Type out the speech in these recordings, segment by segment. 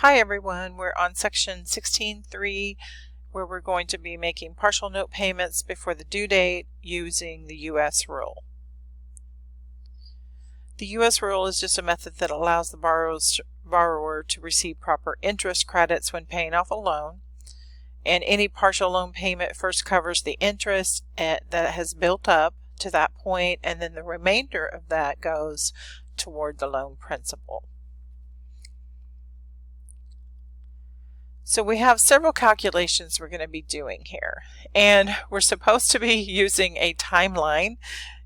Hi everyone, we're on section 16.3 where we're going to be making partial note payments before the due date using the U.S. rule. The U.S. rule is just a method that allows the borrower to receive proper interest credits when paying off a loan, and any partial loan payment first covers the interest that has built up to that point, and then the remainder of that goes toward the loan principal. So we have several calculations we're going to be doing here, and we're supposed to be using a timeline.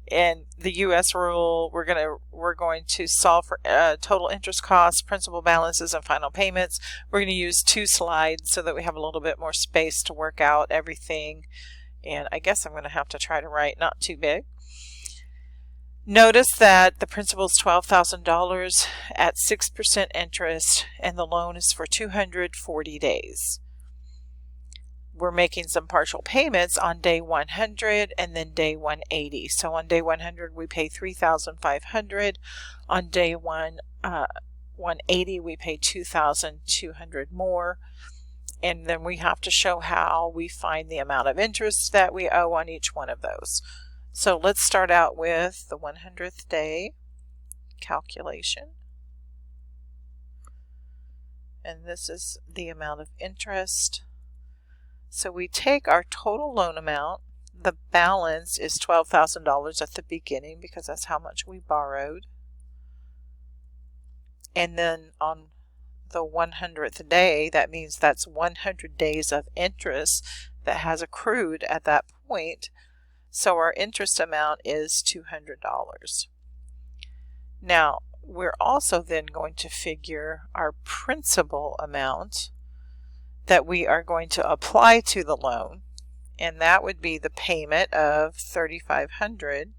In the U.S. rule, we're going to solve for total interest costs, principal balances, and final payments. We're going to use 2 slides so that we have a little bit more space to work out everything, and I guess I'm going to have to try to write not too big. Notice that the principal is $12,000 at 6% interest, and the loan is for 240 days. We're making some partial payments on day 100 and then day 180. So on day 100 we pay $3,500. On day 180 we pay $2,200 more. And then we have to show how we find the amount of interest that we owe on each one of those. So let's start out with the 100th day calculation. And this is the amount of interest. So we take our total loan amount. The balance is $12,000 at the beginning because that's how much we borrowed. And then on the 100th day, that means that's 100 days of interest that has accrued at that point. So our interest amount is $200. Now, we're also then going to figure our principal amount that we are going to apply to the loan, and that would be the payment of $3,500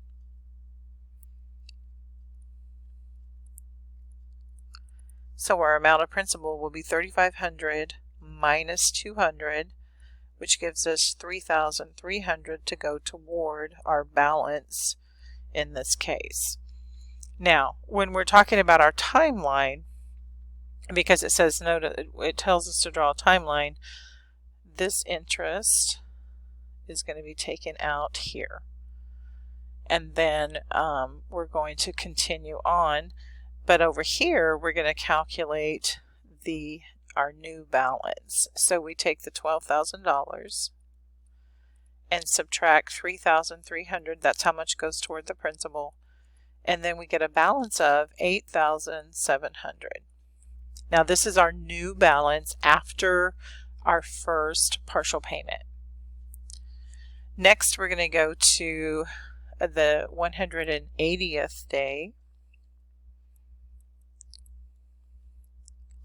so our amount of principal will be $3,500 minus $200, which gives us $3,300 to go toward our balance in this case. Now, when we're talking about our timeline, because it says it tells us to draw a timeline, this interest is going to be taken out here. And then we're going to continue on. But over here, we're going to calculate our new balance. So we take the $12,000 and subtract $3,300. That's how much goes toward the principal. And then we get a balance of $8,700. Now this is our new balance after our first partial payment. Next we're going to go to the 180th day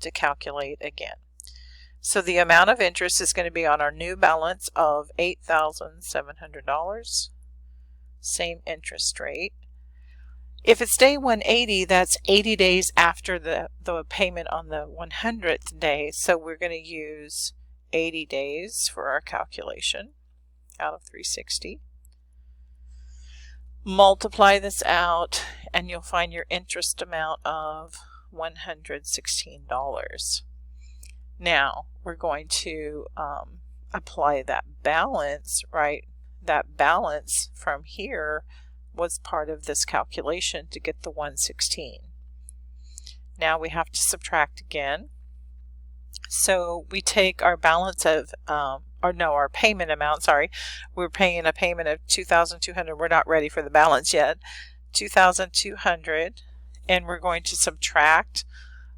to calculate again. So the amount of interest is going to be on our new balance of $8,700, same interest rate. If it's day 180, that's 80 days after the payment on the 100th day, so we're going to use 80 days for our calculation out of 360. Multiply this out and you'll find your interest amount of $116. Now we're going to apply that balance, right? That balance from here was part of this calculation to get the 116. Now we have to subtract again. So we take our balance of, our payment amount, sorry. We're paying a payment of $2,200. We're not ready for the balance yet. $2,200, and we're going to subtract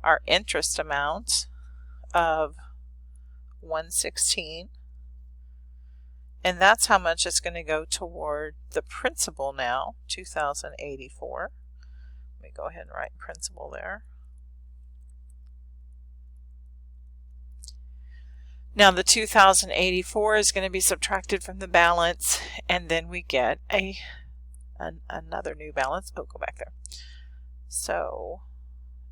our interest amount of 116. And that's how much it's going to go toward the principal now, $2,084. Let me go ahead and write principal there. Now the $2,084 is going to be subtracted from the balance, and then we get another new balance. Oh, go back there. So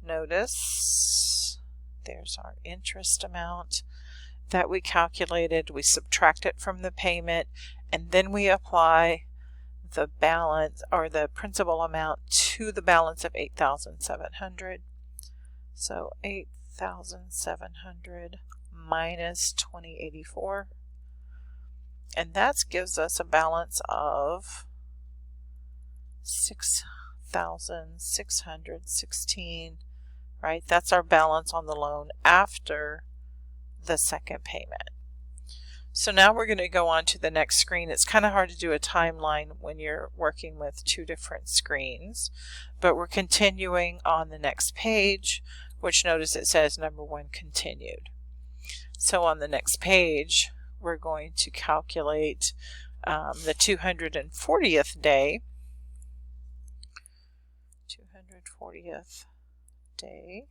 notice there's our interest amount that we calculated. We subtract it from the payment, and then we apply the balance or the principal amount to the balance of $8,700. So $8,700 6,700 minus 2084. And that gives us a balance of 6,616, right? That's our balance on the loan after the second payment. So now we're going to go on to the next screen. It's kind of hard to do a timeline when you're working with two different screens, but we're continuing on the next page, which notice it says number 1 continued. So on the next page, we're going to calculate the 240th day. 240th day.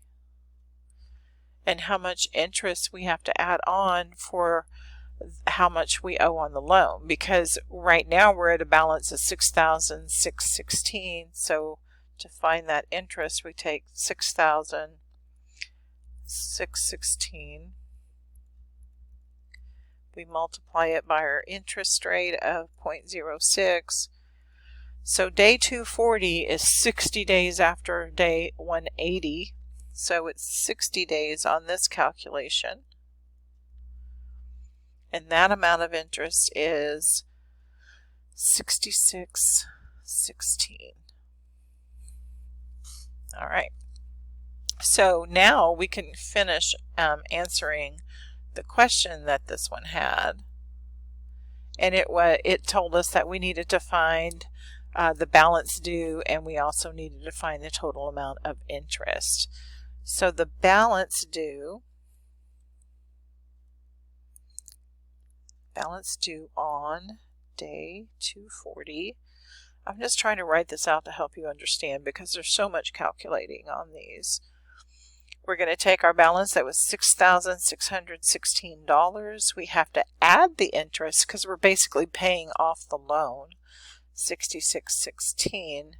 And how much interest we have to add on for how much we owe on the loan. Because right now we're at a balance of 6,616. So to find that interest, we take 6,616. We multiply it by our interest rate of 0.06. So day 240 is 60 days after day 180. So it's 60 days on this calculation. And that amount of interest is 6616. All right. So now we can finish answering the question that this one had, and it told us that we needed to find the balance due, and we also needed to find the total amount of interest. So the balance due on day 240. I'm just trying to write this out to help you understand because there's so much calculating on these. We're going to take our balance that was $6,616. We have to add the interest because we're basically paying off the loan, $66.16.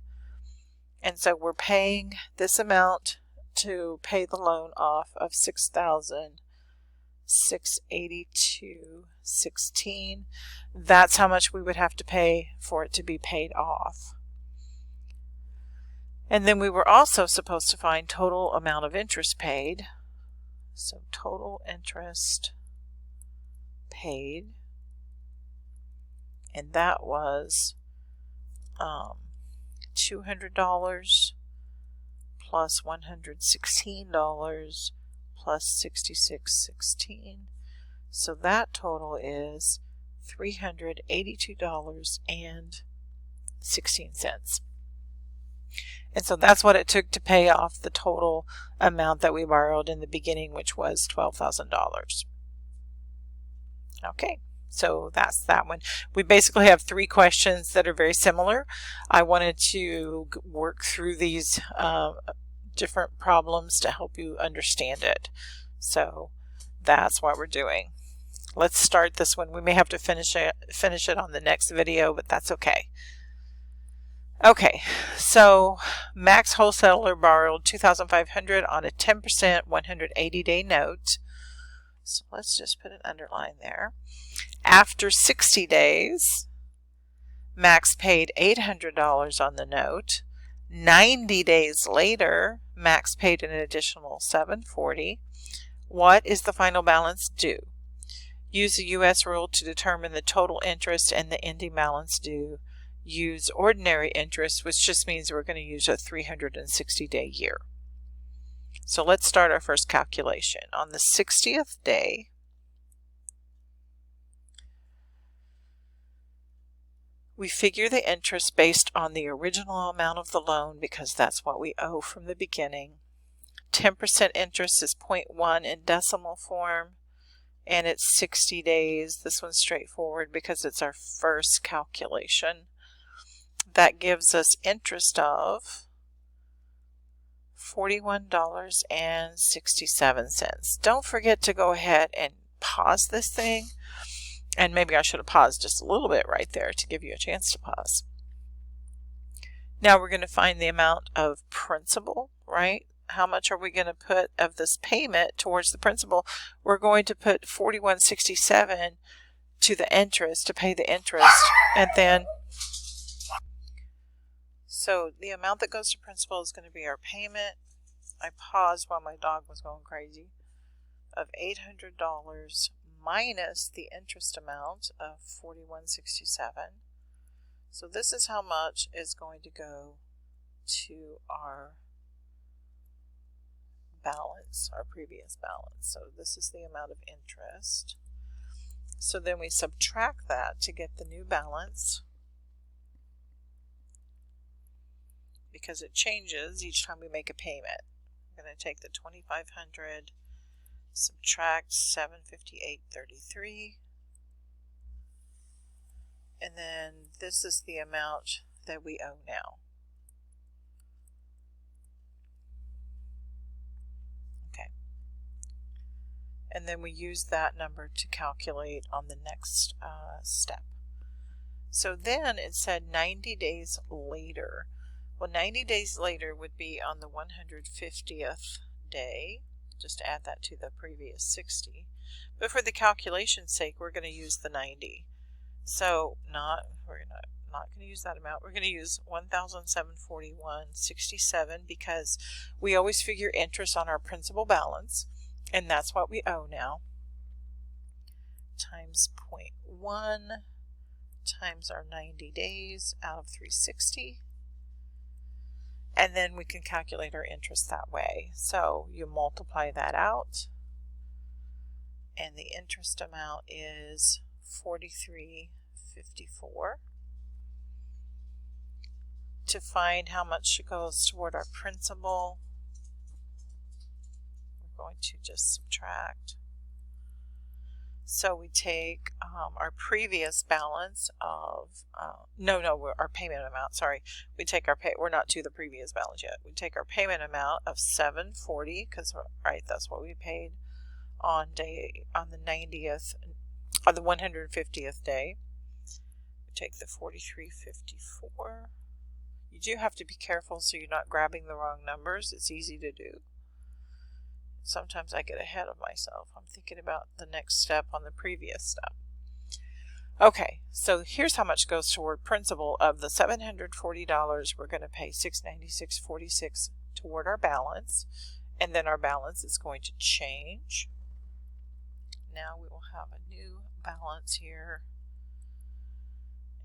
And so we're paying this amount to pay the loan off of $6,682.16. That's how much we would have to pay for it to be paid off. And then we were also supposed to find total amount of interest paid. So total interest paid, and that was $200 plus $116 plus $66.16. So that total is $382.16. And so that's what it took to pay off the total amount that we borrowed in the beginning, which was $12,000. Okay, so that's that one. We basically have 3 questions that are very similar. I wanted to work through these different problems to help you understand it. So that's what we're doing. Let's start this one. We may have to finish it on the next video, but that's okay. Okay, so Max Wholesaler borrowed $2,500 on a 10% 180-day note. So let's just put an underline there. After 60 days, Max paid $800 on the note. 90 days later, Max paid an additional $740. What is the final balance due? Use the U.S. rule to determine the total interest and the ending balance due. Use ordinary interest, which just means we're going to use a 360-day year. So let's start our first calculation. On the 60th day, we figure the interest based on the original amount of the loan because that's what we owe from the beginning. 10% interest is 0.1 in decimal form, and it's 60 days. This one's straightforward because it's our first calculation. That gives us interest of $41.67. Don't forget to go ahead and pause this thing, and maybe I should have paused just a little bit right there to give you a chance to pause. Now we're going to find the amount of principal, right? How much are we going to put of this payment towards the principal? We're going to put $41.67 to the interest to pay the interest, and then so the amount that goes to principal is going to be our payment I paused while my dog was going crazy, of $800 minus the interest amount of $41.67. So this is how much is going to go to our balance, our previous balance. So this is the amount of interest. So then we subtract that to get the new balance, because it changes each time we make a payment. I'm going to take the $2,500, subtract $758.33, and then this is the amount that we owe now. Okay. And then we use that number to calculate on the next step. So then it said 90 days later. Well, 90 days later would be on the 150th day. Just add that to the previous 60. But for the calculation's sake, we're going to use the 90. So we're not going to use that amount. We're going to use $1,741.67 because we always figure interest on our principal balance, and that's what we owe now, times 0.1 times our 90 days out of 360. And then we can calculate our interest that way. So you multiply that out, and the interest amount is $43.54. To find how much goes toward our principal, we're going to just subtract. So we take our previous balance of, our payment amount, sorry. We take our we're not to the previous balance yet. We take our payment amount of $740, because, right, that's what we paid on the 90th, on the 150th day. We take the $43.54. You do have to be careful so you're not grabbing the wrong numbers. It's easy to do. Sometimes I get ahead of myself. I'm thinking about the next step on the previous step. Okay, so here's how much goes toward principal. Of the $740, we're going to pay $696.46 toward our balance, and then our balance is going to change. Now we will have a new balance here,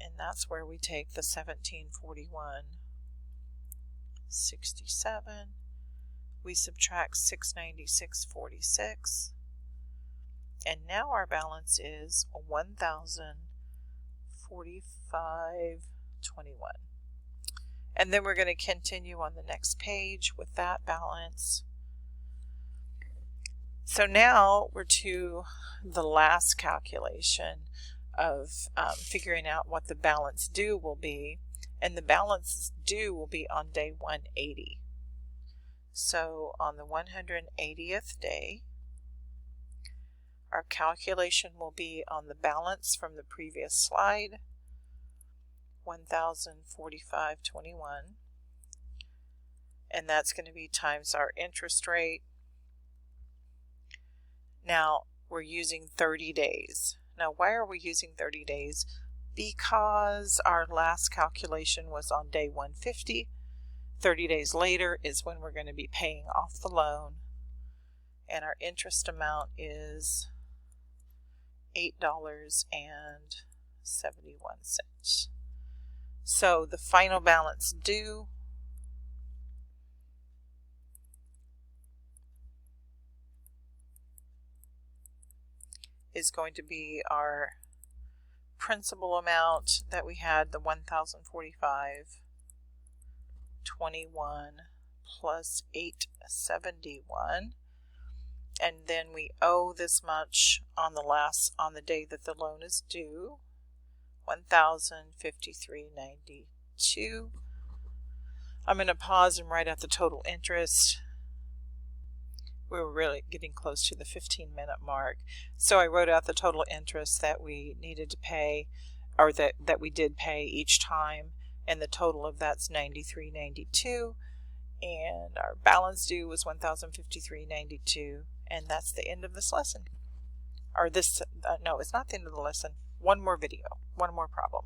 and that's where we take the $1,741.67. We subtract $696.46, and now our balance is $1,045.21. And then we're going to continue on the next page with that balance. So now we're to the last calculation of figuring out what the balance due will be, and the balance due will be on day 180. So on the 180th day, our calculation will be on the balance from the previous slide, $1,045.21, and that's going to be times our interest rate. Now we're using 30 days. Now why are we using 30 days? Because our last calculation was on day 150. 30 days later is when we're going to be paying off the loan, and our interest amount is $8.71. So the final balance due is going to be our principal amount that we had, the $1,045.21 plus $871, and then we owe this much on the day that the loan is due, $1,053.92. I'm going to pause and write out the total interest. We were really getting close to the 15-minute mark, so I wrote out the total interest that we needed to pay, or that we did pay each time, and the total of that's $93.92, and our balance due was $1,053.92, and that's the end of this lesson. Or this, no, it's not the end of the lesson. One more video, one more problem.